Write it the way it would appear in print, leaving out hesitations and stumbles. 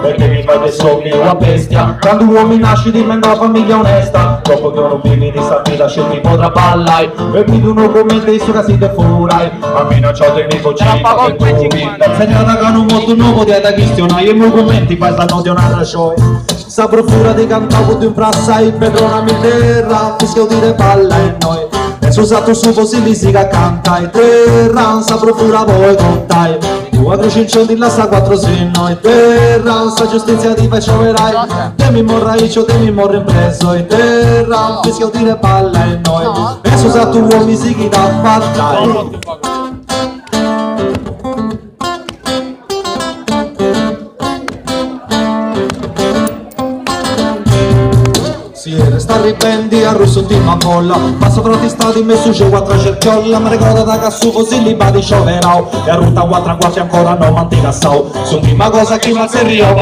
e che mi fai dei sogni una bestia. Quando uomo nasce di me una famiglia onesta, dopo che non vivi di sta vita scelti potrà ballare e mi uno come te su che si te furai a minacciato e mi cucina per tu vita segnata che non molto nuovo di da questionare i miei commenti fai sta notte un'altra show sa profura di cantavo di un prassa e perdonami terra fischio di te palla e noi e su usato su così li si canta e terra sa profura voi contai tu a 300 di là sta 4 se noi terra sa giustizia ti faccioverai te mi morrai io te mi morro impreso e terra fischio di te palla e noi e su usato uomini si chi da fatta si resta ripendi a russo ultima molla passo tra ti stati messo c'è quattro cerchiolla mi ricordo da cassu così li badi scioverò e a ruta quattro quasi ancora non mantiene assau su prima cosa che mi serriò